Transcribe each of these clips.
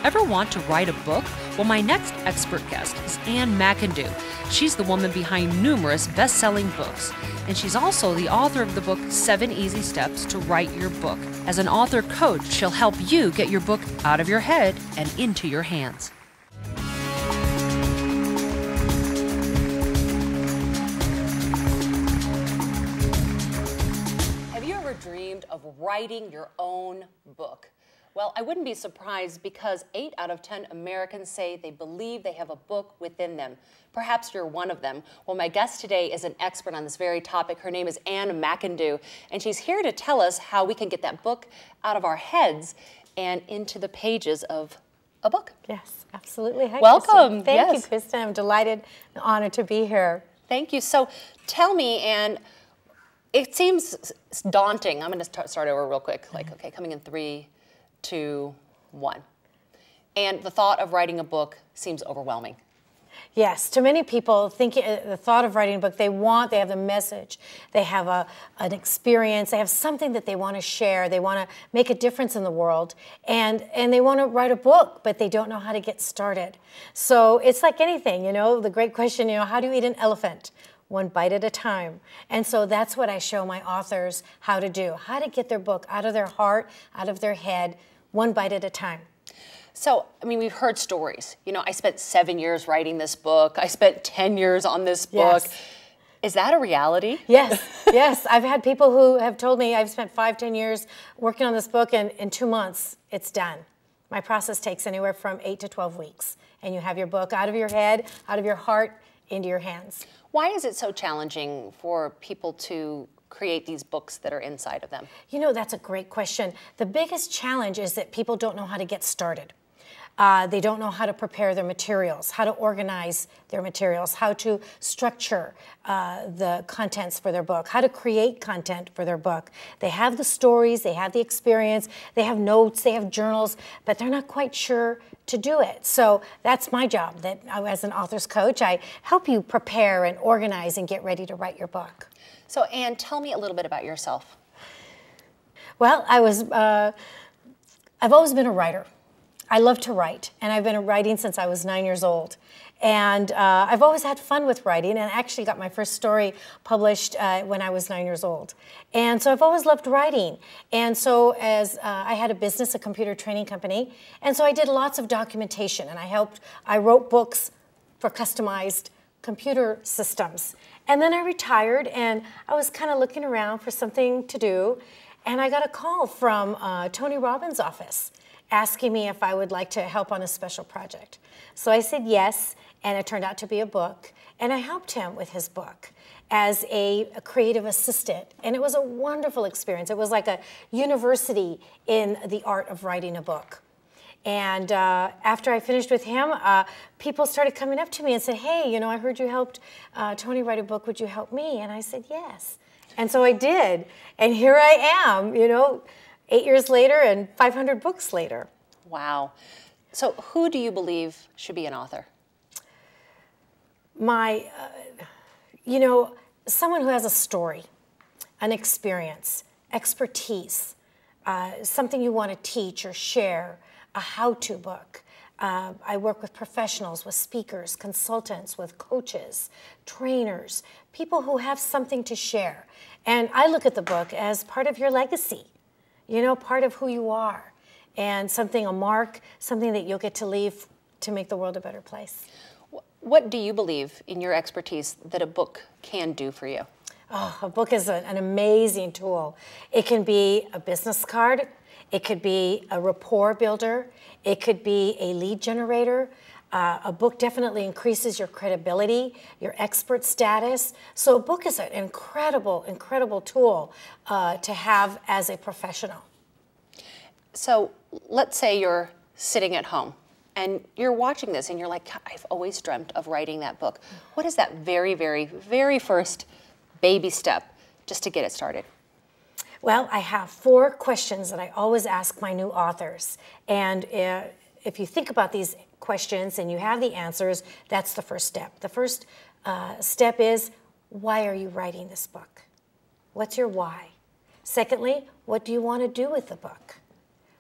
Ever want to write a book? Well, my next expert guest is McIndoo. She's the woman behind numerous best-selling books, and she's also the author of the book 7 Easy Steps to Write Your Book. As an author coach, she'll help you get your book out of your head and into your hands. Have you ever dreamed of writing your own book? Well, I wouldn't be surprised because 8 out of 10 Americans say they believe they have a book within them. Perhaps you're one of them. Well, my guest today is an expert on this very topic. Her name is McIndoo, and she's here to tell us how we can get that book out of our heads and into the pages of a book. Yes, absolutely. Hi, welcome. Kristen. Thank you, Kristen. I'm delighted and honored to be here. Thank you. So tell me, and it seems daunting. I'm going to start over real quick. Like, okay, coming in 3, 2, 1. And the thought of writing a book seems overwhelming. Yes, to many people, the thought of writing a book, they have the message, they have an experience, they have something that they want to share, they want to make a difference in the world, and they want to write a book, but they don't know how to get started. So it's like anything, you know, the great question, you know, how do you eat an elephant? One bite at a time. And so that's what I show my authors how to do, how to get their book out of their heart, out of their head, one bite at a time. So, I mean, we've heard stories. You know, I spent 7 years writing this book. I spent 10 years on this book. Yes. Is that a reality? Yes, yes. I've had people who have told me I've spent 5, 10 years working on this book, and in 2 months, it's done. My process takes anywhere from 8 to 12 weeks. And you have your book out of your head, out of your heart, into your hands. Why is it so challenging for people to create these books that are inside of them? You know, that's a great question. The biggest challenge is that people don't know how to get started. They don't know how to prepare their materials, how to organize their materials, how to structure the contents for their book, how to create content for their book. They have the stories, they have the experience, they have notes, they have journals, but they're not quite sure to do it. So that's my job, that as an author's coach, I help you prepare and organize and get ready to write your book. So, Anne, tell me a little bit about yourself. Well, I've always been a writer. I love to write, and I've been writing since I was 9 years old. And I've always had fun with writing, and actually got my first story published when I was 9 years old. And so I've always loved writing. And so as I had a business, a computer training company, and so I did lots of documentation, and I wrote books for customized computer systems. And then I retired, and I was kind of looking around for something to do, and I got a call from Tony Robbins' office, asking me if I would like to help on a special project. So I said yes, and it turned out to be a book, and I helped him with his book as a creative assistant, and it was a wonderful experience. It was like a university in the art of writing a book. And after I finished with him, people started coming up to me and said, hey, you know, I heard you helped Tony write a book, would you help me? And I said yes. And so I did, and here I am, you know, 8 years later and 500 books later. Wow. So who do you believe should be an author? You know, someone who has a story, an experience, expertise, something you want to teach or share, a how-to book. I work with professionals, with speakers, consultants, with coaches, trainers, people who have something to share. And I look at the book as part of your legacy. You know, part of who you are, and a mark, something that you'll get to leave to make the world a better place. What do you believe, in your expertise, that a book can do for you? Oh, a book is an amazing tool. It can be a business card, it could be a rapport builder, it could be a lead generator. A book definitely increases your credibility, your expert status. So a book is an incredible, incredible tool to have as a professional. So let's say you're sitting at home and you're watching this and you're like, I've always dreamt of writing that book. What is that very, very, very first baby step just to get it started? Well, I have 4 questions that I always ask my new authors. And if you think about these questions and you have the answers, that's the first step. The first step is, why are you writing this book? What's your why? Secondly, what do you want to do with the book?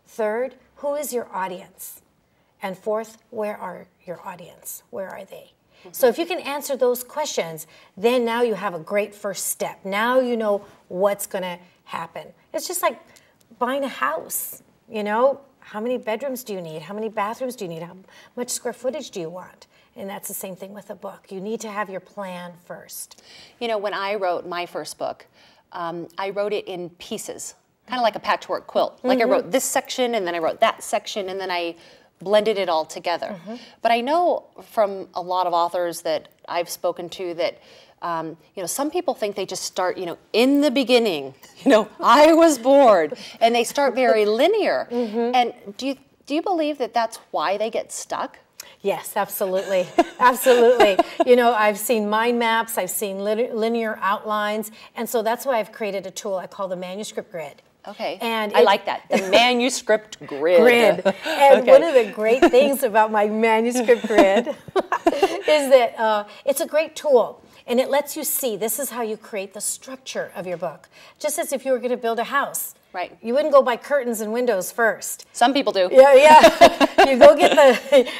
Third, who is your audience? And fourth, where are your audience? Where are they? So if you can answer those questions, then now you have a great first step. Now you know what's going to happen. It's just like buying a house, you know. How many bedrooms do you need? How many bathrooms do you need? How much square footage do you want? And that's the same thing with a book. You need to have your plan first. You know, when I wrote my first book, I wrote it in pieces, kind of like a patchwork quilt. Like I wrote this section, and then I wrote that section, and then I blended it all together. But I know from a lot of authors that I've spoken to that, you know, some people think they just start, you know, in the beginning, you know, I was bored, and they start very linear. And do you believe that that's why they get stuck? Yes, absolutely. Absolutely. You know, I've seen mind maps, I've seen linear outlines, and so that's why I've created a tool I call the manuscript grid. Okay, and I like that, the manuscript grid. And one of the great things about my manuscript grid is that it's a great tool. And it lets you see, this is how you create the structure of your book. Just as if you were going to build a house. Right. You wouldn't go by curtains and windows first. Some people do. Yeah. You go get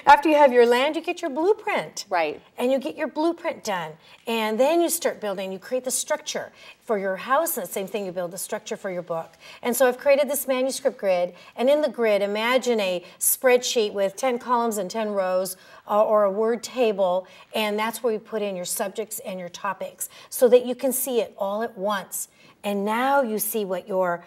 after you have your land, you get your blueprint. Right. And you get your blueprint done. And then you start building, you create the structure for your house, and the same thing, you build the structure for your book. And so I've created this manuscript grid, and in the grid, imagine a spreadsheet with 10 columns and 10 rows, or a word table, and that's where you put in your subjects and your topics so that you can see it all at once. And now you see what your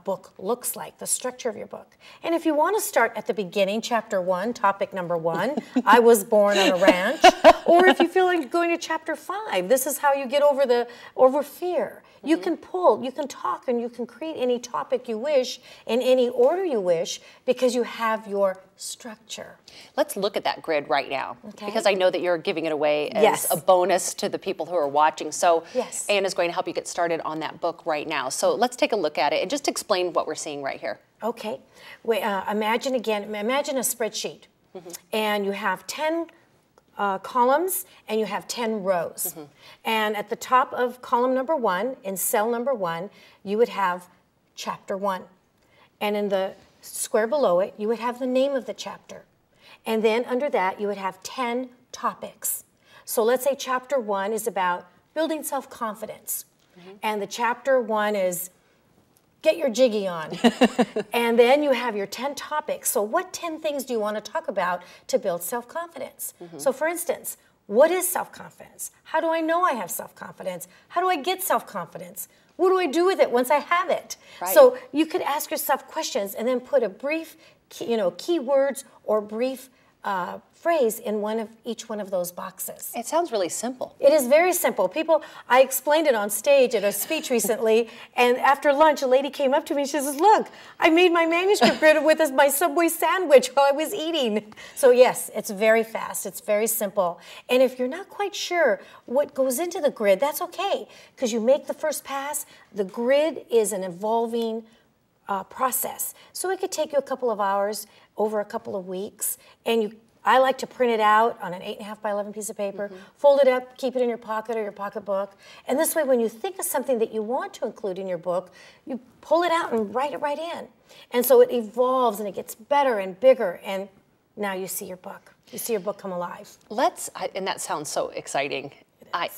book looks like, the structure of your book. And if you want to start at the beginning, chapter 1, topic number 1, I was born on a ranch, or if you feel like going to chapter 5, this is how you get over fear. You can pull, you can talk, and you can create any topic you wish in any order you wish because you have your structure. Let's look at that grid right now, because I know that you're giving it away as a bonus to the people who are watching. So Anne is going to help you get started on that book right now. So let's take a look at it and just explain what we're seeing right here. Okay. Imagine a spreadsheet, and you have 10 columns and you have 10 rows. And at the top of column number 1, in cell number 1, you would have chapter 1. And in the square below it, you would have the name of the chapter. And then under that, you would have 10 topics. So let's say chapter 1 is about building self-confidence. And the chapter 1 is get your jiggy on. And then you have your 10 topics. So what 10 things do you want to talk about to build self-confidence? So for instance, what is self-confidence? How do I know I have self-confidence? How do I get self-confidence? What do I do with it once I have it? Right. So you could ask yourself questions and then put a brief, keywords or brief phrase in each one of those boxes. It sounds really simple. It is very simple. I explained it on stage at a speech recently, and after lunch, a lady came up to me and she says, look, I made my manuscript grid with my Subway sandwich while I was eating. So yes, it's very fast, it's very simple. And if you're not quite sure what goes into the grid, that's okay, because you make the first pass. The grid is an evolving process. So it could take you a couple of hours over a couple of weeks, and I like to print it out on an 8.5 by 11 piece of paper, fold it up, keep it in your pocket or your pocketbook, and this way when you think of something that you want to include in your book, you pull it out and write it right in. And so it evolves and it gets better and bigger, and now you see your book. You see your book come alive. And that sounds so exciting.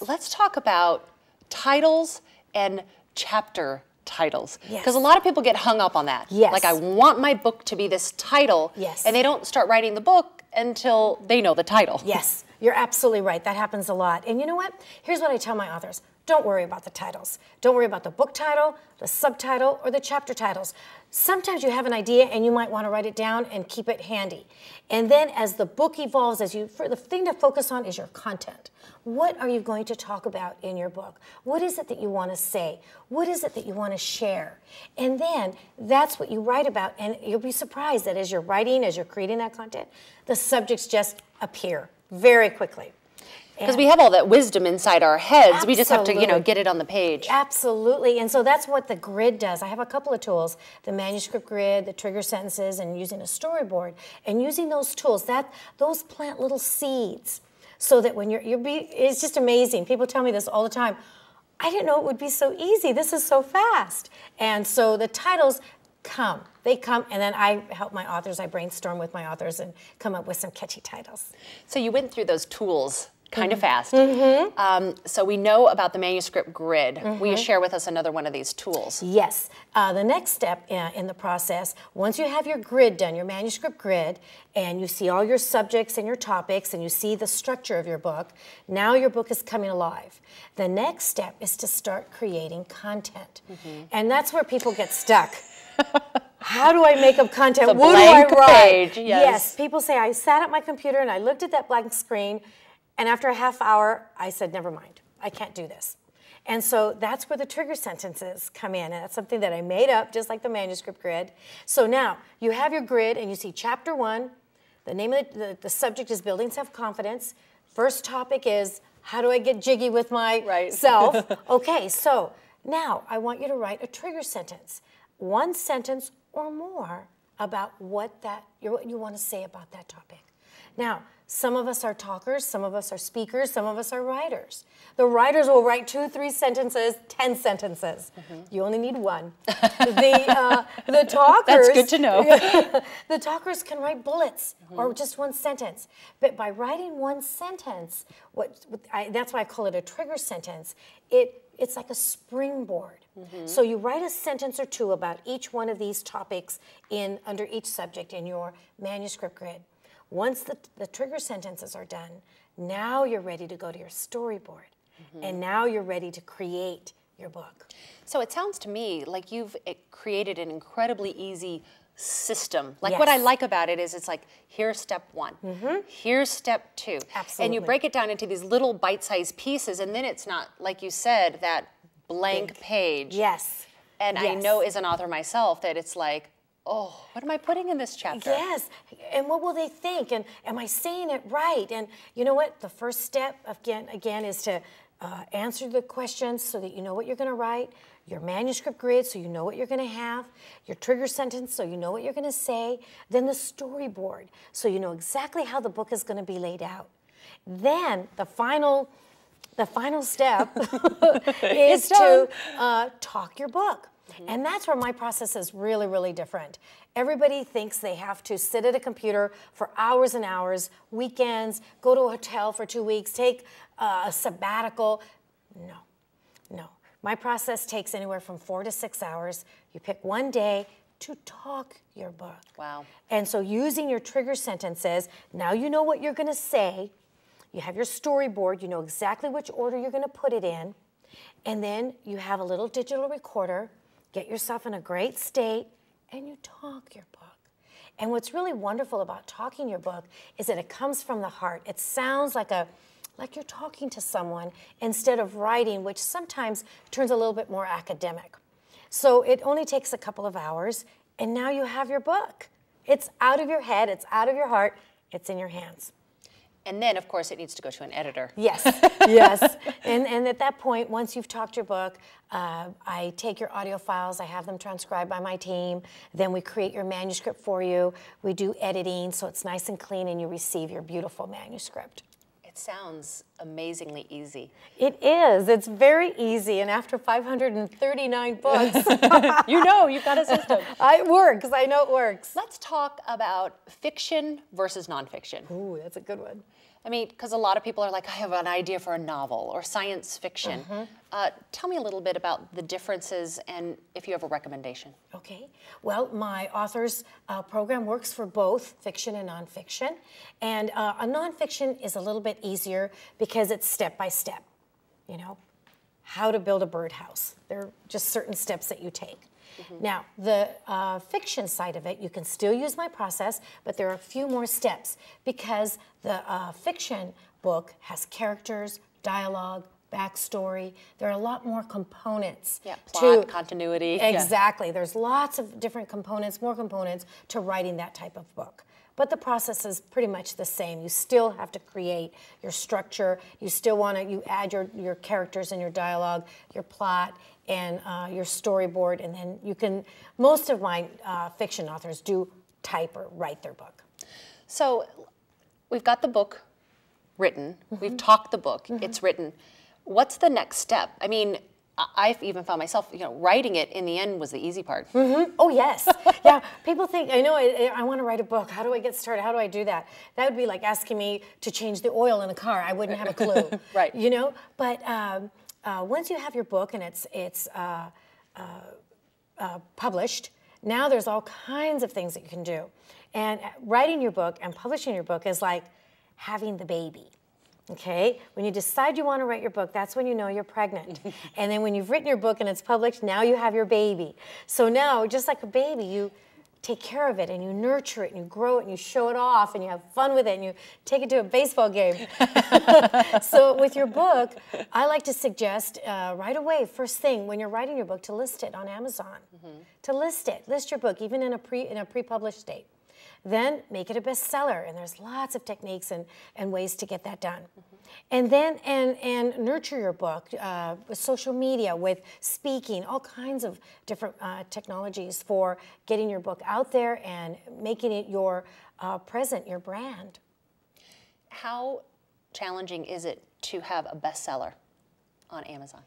Let's talk about titles and chapter titles, because a lot of people get hung up on that. Like, I want my book to be this title, and they don't start writing the book until they know the title. Yes, you're absolutely right. That happens a lot. And you know what? Here's what I tell my authors. Don't worry about the titles. Don't worry about the book title, the subtitle, or the chapter titles. Sometimes you have an idea and you might want to write it down and keep it handy. And then as the book evolves, the thing to focus on is your content. What are you going to talk about in your book? What is it that you want to say? What is it that you want to share? And then that's what you write about, and you'll be surprised that as you're writing, as you're creating that content, the subjects just appear very quickly. Because we have all that wisdom inside our heads. We just have to, get it on the page. Absolutely. And so that's what the grid does. I have a couple of tools, the manuscript grid, the trigger sentences, and using a storyboard. And using those tools, those plant little seeds so that when it's just amazing. People tell me this all the time. I didn't know it would be so easy. This is so fast. And so the titles, come. They come, and then I help my authors. I brainstorm with my authors and come up with some catchy titles. So you went through those tools kind of fast. So we know about the manuscript grid. Will you share with us another one of these tools? Yes. The next step in the process, once you have your grid done, your manuscript grid, and you see all your subjects and your topics, and you see the structure of your book, now your book is coming alive. The next step is to start creating content. And that's where people get stuck. How do I make up content? It's a what do I blank write? page, yes. People say, I sat at my computer and I looked at that blank screen, and after a half hour, I said, never mind, I can't do this. And so that's where the trigger sentences come in, and that's something that I made up, just like the manuscript grid. So now, you have your grid, and you see chapter 1, the name of the subject is building self-confidence. First topic is, how do I get jiggy with myself? Okay, so now I want you to write a trigger sentence. One sentence or more about what you want to say about that topic. Now, some of us are talkers, some of us are speakers, some of us are writers. The writers will write 2, 3 sentences, 10 sentences. You only need one. The talkers... That's good to know. The talkers can write bullets or just one sentence. But by writing one sentence, that's why I call it a trigger sentence, it's like a springboard. So you write a sentence or two about each one of these topics under each subject in your manuscript grid. Once the trigger sentences are done, now you're ready to go to your storyboard. And now you're ready to create your book. So it sounds to me like you've created an incredibly easy system. Like Yes. what I like about it is it's like, here's step 1, here's step 2. Absolutely. And you break it down into these little bite-sized pieces, and then it's not, like you said, that blank page. Yes. And I know as an author myself that it's like, oh, what am I putting in this chapter? Yes, and what will they think? And am I saying it right? And you know what? The first step, again is to answer the questions so that you know what you're going to write, your manuscript grid so you know what you're going to have, your trigger sentence so you know what you're going to say, then the storyboard so you know exactly how the book is going to be laid out. Then the final step is to talk your book. And that's where my process is really, really different. Everybody thinks they have to sit at a computer for hours and hours, weekends, go to a hotel for 2 weeks, take a sabbatical. No. My process takes anywhere from 4 to 6 hours. You pick one day to talk your book. Wow. And so using your trigger sentences, now you know what you're going to say. You have your storyboard. You know exactly which order you're going to put it in. And then you have a little digital recorder. Get yourself in a great state, and you talk your book. And what's really wonderful about talking your book is that it comes from the heart. It sounds like you're talking to someone instead of writing, which sometimes turns a little bit more academic. So it only takes a couple of hours, and now you have your book. It's out of your head, it's out of your heart, it's in your hands. And then, of course, it needs to go to an editor. Yes, yes. And at that point, once you've talked your book, I take your audio files, I have them transcribed by my team, then we create your manuscript for you. We do editing, so it's nice and clean, and you receive your beautiful manuscript. It sounds amazingly easy. It is. It's very easy, and after 539 books... You know, you've got a system. It works. I know it works. Let's talk about fiction versus nonfiction. Ooh, that's a good one. I mean, because a lot of people are like, I have an idea for a novel or science fiction. Tell me a little bit about the differences and if you have a recommendation. Okay. Well, my authors program works for both fiction and nonfiction. And a nonfiction is a little bit easier because it's step by step. You know, how to build a birdhouse. There are just certain steps that you take. Now, the fiction side of it, you can still use my process, but there are a few more steps because the fiction book has characters, dialogue, backstory. There are a lot more components. Yeah, plot, continuity. Exactly. There's lots of different components, more components to writing that type of book. But the process is pretty much the same. You still have to create your structure. You still want to, you add your characters and your dialogue, your plot, and your storyboard, and then you can, most of my fiction authors do type or write their book. So we've got the book written, we've talked the book, it's written. What's the next step? I mean, I've even found myself, writing it in the end was the easy part. Oh, yes. Yeah, people think, I want to write a book. How do I get started? How do I do that? That would be like asking me to change the oil in a car. I wouldn't have a clue. Right. But once you have your book and it's published, now there's all kinds of things that you can do. And writing your book and publishing your book is like having the baby. Okay, when you decide you want to write your book, that's when you know you're pregnant. And then when you've written your book and it's published, now you have your baby. So now, just like a baby, you take care of it and you nurture it and you grow it and you show it off and you have fun with it and you take it to a baseball game. So with your book, I like to suggest right away, first thing, when you're writing your book, to list it on Amazon. To list your book, even in a pre-published state. Then make it a bestseller, and there's lots of techniques and ways to get that done. And then and nurture your book with social media, with speaking, all kinds of different technologies for getting your book out there and making it your present, your brand. How challenging is it to have a bestseller on Amazon?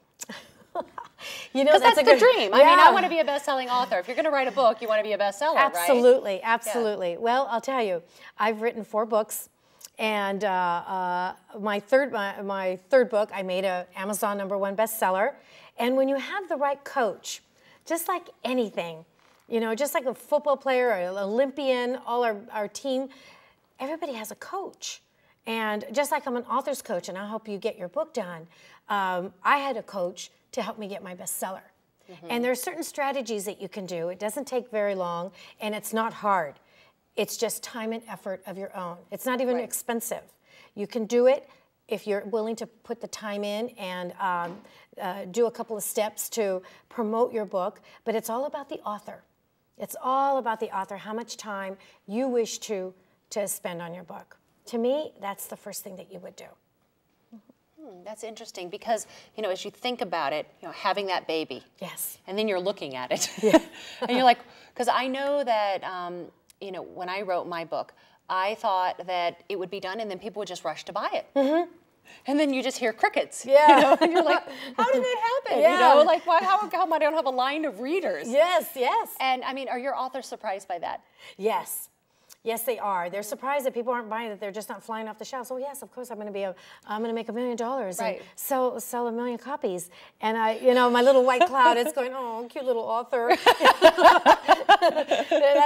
Because that's the dream. Yeah. I mean, I want to be a best-selling author. If you're going to write a book, you want to be a bestseller, absolutely, right? Absolutely. Yeah. Well, I'll tell you, I've written 4 books, and my third book, I made an Amazon #1 bestseller. And when you have the right coach, just like anything, just like a football player or an Olympian, all our team, everybody has a coach. And just like I'm an author's coach, and I'll help you get your book done, I had a coach to help me get my bestseller. And there are certain strategies that you can do. It doesn't take very long, and it's not hard. It's just time and effort of your own. It's not even expensive. You can do it if you're willing to put the time in and do a couple of steps to promote your book, but it's all about the author. It's all about the author, how much time you wish to spend on your book. To me, that's the first thing that you would do. That's interesting because, as you think about it, having that baby. Yes. And then you're looking at it. Yeah. And you're like, because I know that, when I wrote my book, I thought that it would be done and then people would just rush to buy it. And then you just hear crickets. Yeah. And you're like, how did that happen? Yeah. Like, why, how come I don't have a line of readers? Yes, yes. And I mean, are your authors surprised by that? Yes. Yes, they are. They're surprised that people aren't buying it. They're just not flying off the shelves. Oh yes, of course I'm going to make $1 million and sell 1 million copies. And my little white cloud is going, oh, cute little author. That's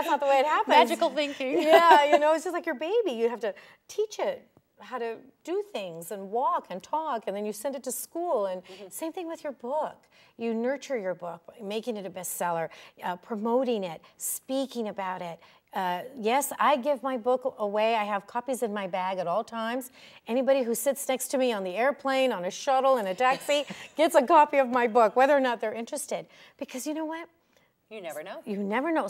not the way it happens. Magical thinking. Yeah, it's just like your baby. You have to teach it how to do things and walk and talk, and then you send it to school. And same thing with your book. You nurture your book, making it a bestseller, promoting it, speaking about it. Yes, I give my book away. I have copies in my bag at all times. Anybody who sits next to me on the airplane, on a shuttle, in a taxi, gets a copy of my book, whether or not they're interested. Because you know what? You never know. You never know.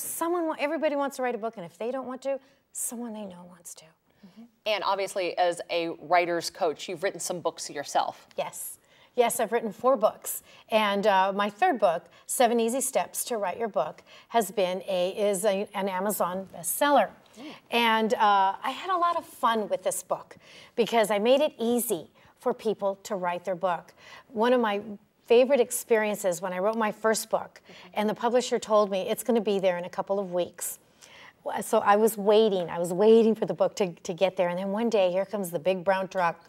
Everybody wants to write a book, and if they don't want to, someone they know wants to. And obviously, as a writer's coach, you've written some books yourself. Yes. Yes, I've written 4 books, and my third book, 7 Easy Steps to Write Your Book, is an Amazon bestseller. And I had a lot of fun with this book because I made it easy for people to write their book. One of my favorite experiences when I wrote my first book, and the publisher told me it's going to be there in a couple of weeks. So I was waiting for the book to get there, and then one day, here comes the big brown truck,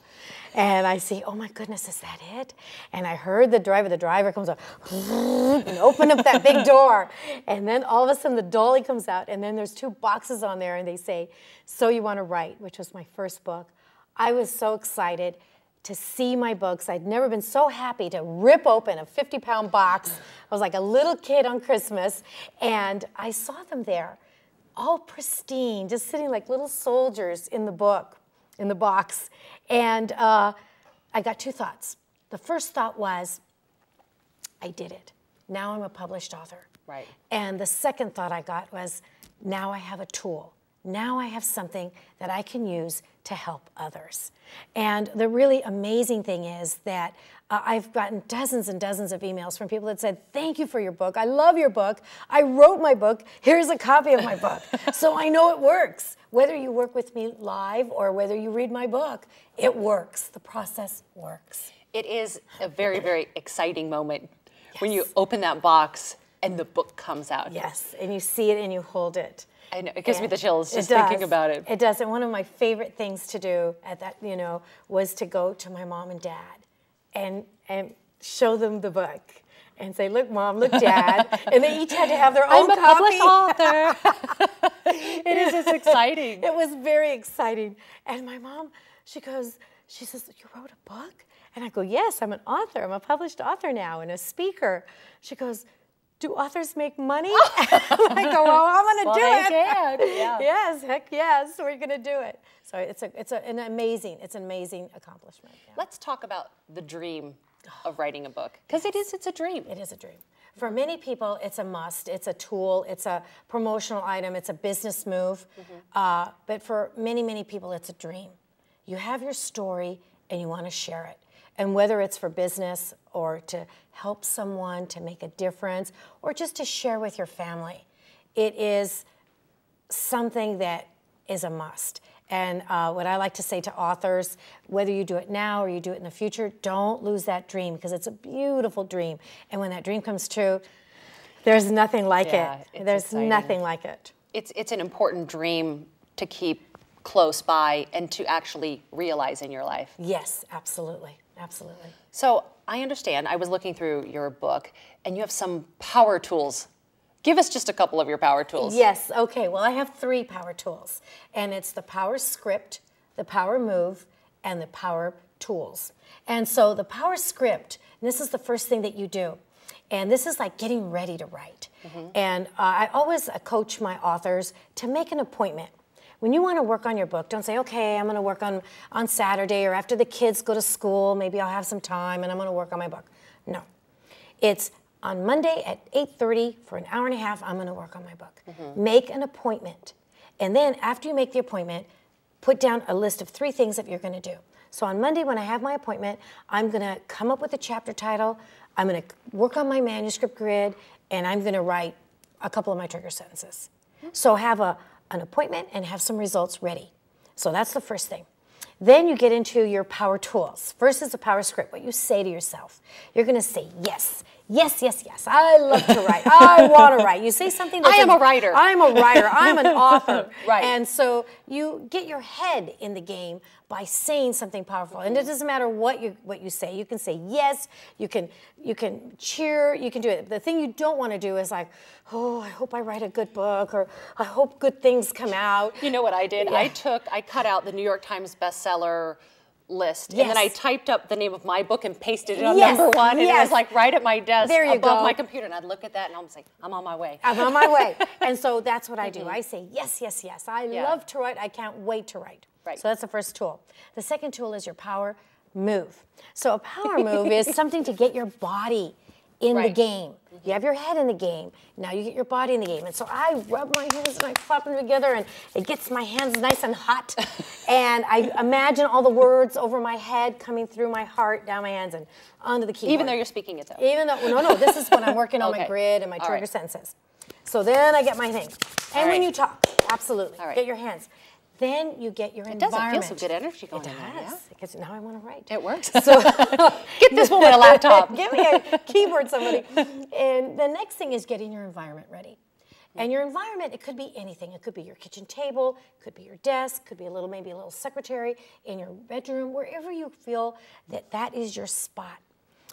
and I see, oh my goodness, is that it? And I heard the driver comes up, and open up that big door, and then all of a sudden the dolly comes out, and then there's 2 boxes on there, and they say, So You Want to Write, which was my first book. I was so excited to see my books. I'd never been so happy to rip open a 50-pound box. I was like a little kid on Christmas, and I saw them there, all pristine, just sitting like little soldiers in the box. And I got 2 thoughts. The first thought was, I did it. Now I'm a published author. Right. And the second thought I got was, now I have a tool. Now I have something that I can use to help others. And the really amazing thing is that I've gotten dozens and dozens of emails from people that said, thank you for your book. I love your book. I wrote my book. Here's a copy of my book. So I know it works. Whether you work with me live or whether you read my book, it works. The process works. It is a very, very exciting moment when you open that box and the book comes out. Yes, and you see it and you hold it. I know, it gives me the chills just thinking about it. It does, and one of my favorite things to do at that, was to go to my mom and dad and show them the book and say, look, Mom, look, Dad. And they each had to have their own copy. I'm a published author. It's exciting. It was very exciting. And my mom, she says, you wrote a book? And I go, yes, I'm an author. I'm a published author now and a speaker. She goes, do authors make money? I go, well, I'm going to do it. Can. Yeah. Yes, heck yes, we're going to do it. So it's an amazing accomplishment. Yeah. Let's talk about the dream of writing a book, because it's a dream. It is a dream. For many people, it's a must. It's a tool. It's a promotional item. It's a business move. But for many, many people, it's a dream. You have your story and you want to share it. And whether it's for business or to help someone, to make a difference, or just to share with your family, it is something that is a must. And what I like to say to authors, whether you do it now or you do it in the future, don't lose that dream, because it's a beautiful dream. And when that dream comes true, there's nothing like it. There's exciting. Nothing like it. It's an important dream to keep close by and to actually realize in your life. Yes, absolutely. Absolutely. So I understand, I was looking through your book, and you have some power tools. Give us just a couple of your power tools. Yes, okay. Well, I have 3 power tools, and it's the power script, the power move, and the power tools. And so the power script, and this is the first thing that you do, and this is like getting ready to write. And I always coach my authors to make an appointment. When you want to work on your book, don't say, okay, I'm going to work on Saturday, or after the kids go to school, maybe I'll have some time and I'm going to work on my book. No. It's on Monday at 8:30 for an hour and a half, I'm going to work on my book. Make an appointment. And then after you make the appointment, put down a list of 3 things that you're going to do. So on Monday when I have my appointment, I'm going to come up with a chapter title, I'm going to work on my manuscript grid, and I'm going to write a couple of my trigger sentences. So have an appointment and have some results ready. So that's the first thing. Then you get into your power tools. First is the power script, what you say to yourself. You're going to say, yes, yes, yes, yes, I love to write. I want to write. You say something that's I am a writer. I'm a writer. I'm an author. Right. And so you get your head in the game by saying something powerful. And it doesn't matter what you say. You can say yes, you can cheer, you can do it. The thing you don't want to do is like, oh, I hope I write a good book, or I hope good things come out. You know what I did? Yeah. I cut out the New York Times bestseller list, Yes. and then I typed up the name of my book and pasted it on number 1, and it was like right at my desk above my computer, and I'd look at that and I'm like, I'm on my way. I'm on my way. And so that's what I do. I say, yes, yes, yes. I love to write. I can't wait to write. Right. So that's the first tool. The second tool is your power move. So a power move is something to get your body in the game. You have your head in the game. Now you get your body in the game. And so I rub my hands and I clap them together, and it gets my hands nice and hot. And I imagine all the words over my head coming through my heart, down my hands, and onto the keyboard. Even though you're speaking it, though. Even though, no, this is when I'm working on my grid and my trigger sentences. So then I get my thing. And when you talk, absolutely, get your hands. Then you get your environment. It does. It feels some good energy going on. It does. Because now I want to write. It works. So get this woman a laptop. Give me a keyboard, somebody. And the next thing is getting your environment ready. And your environment, it could be anything. It could be your kitchen table, it could be your desk, could be maybe a little secretary in your bedroom, wherever you feel that is your spot.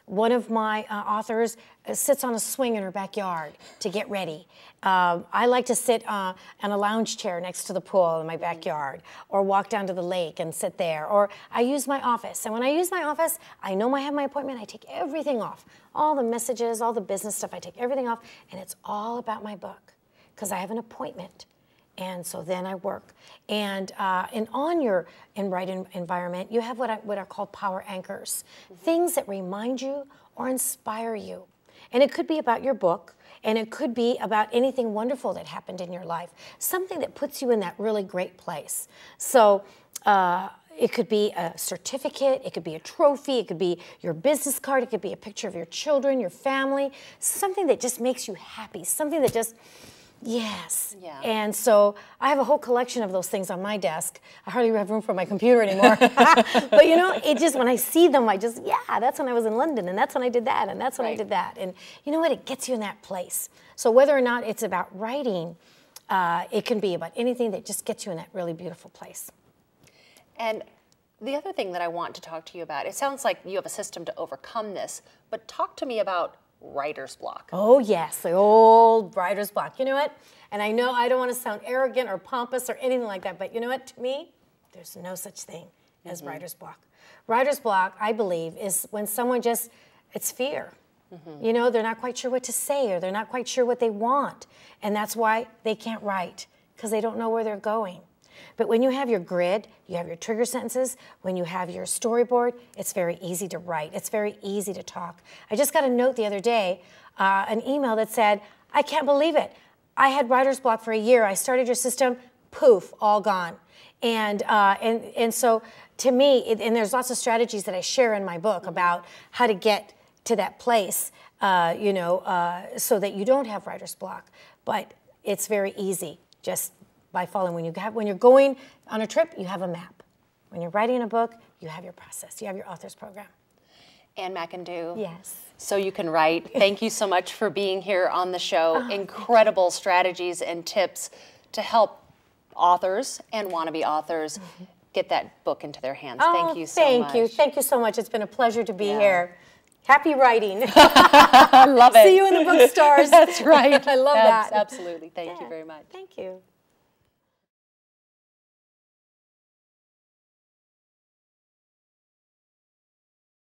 One of my authors sits on a swing in her backyard to get ready. I like to sit on a lounge chair next to the pool in my backyard, or walk down to the lake and sit there. Or I use my office. And when I use my office, I know I have my appointment, I take everything off. All the messages, all the business stuff, I take everything off, and it's all about my book, because I have an appointment. And so then I work. And on your writing environment, you have what are called power anchors, things that remind you or inspire you. And it could be about your book, and it could be about anything wonderful that happened in your life, something that puts you in that really great place. So it could be a certificate, it could be a trophy, it could be your business card, it could be a picture of your children, your family, something that just makes you happy, something that just Yes. Yeah. And so I have a whole collection of those things on my desk. I hardly have room for my computer anymore. But you know, it just, when I see them, yeah, that's when I was in London, and that's when I did that, and that's when I did that. And you know what? It gets you in that place. So whether or not it's about writing, it can be about anything that just gets you in that really beautiful place. And the other thing that I want to talk to you about, it sounds like you have a system to overcome this, but talk to me about writer's block. Oh yes, the old writer's block. You know what? And I know I don't want to sound arrogant or pompous or anything like that, but you know what? To me, there's no such thing as writer's block. Writer's block, I believe, is when someone just, it's fear. You know, they're not quite sure what to say, or they're not quite sure what they want. And that's why they can't write, because they don't know where they're going. But when you have your grid, you have your trigger sentences, when you have your storyboard, it's very easy to write. It's very easy to talk. I just got a note the other day, an email that said, I can't believe it. I had writer's block for a year. I started your system, poof, all gone. And so to me, and there's lots of strategies that I share in my book about how to get to that place, you know, so that you don't have writer's block. But it's very easy, just by following. When you're going on a trip, you have a map. When you're writing a book, you have your process. You have your author's program. Ann McIndoo. Yes. So You Can Write. Thank you so much for being here on the show. Incredible strategies and tips to help authors and wannabe authors get that book into their hands. Thank you so much. Thank you so much. It's been a pleasure to be here. Happy writing. I love it. See you in the bookstores. That's right. I love that. Absolutely. Thank you very much. Thank you.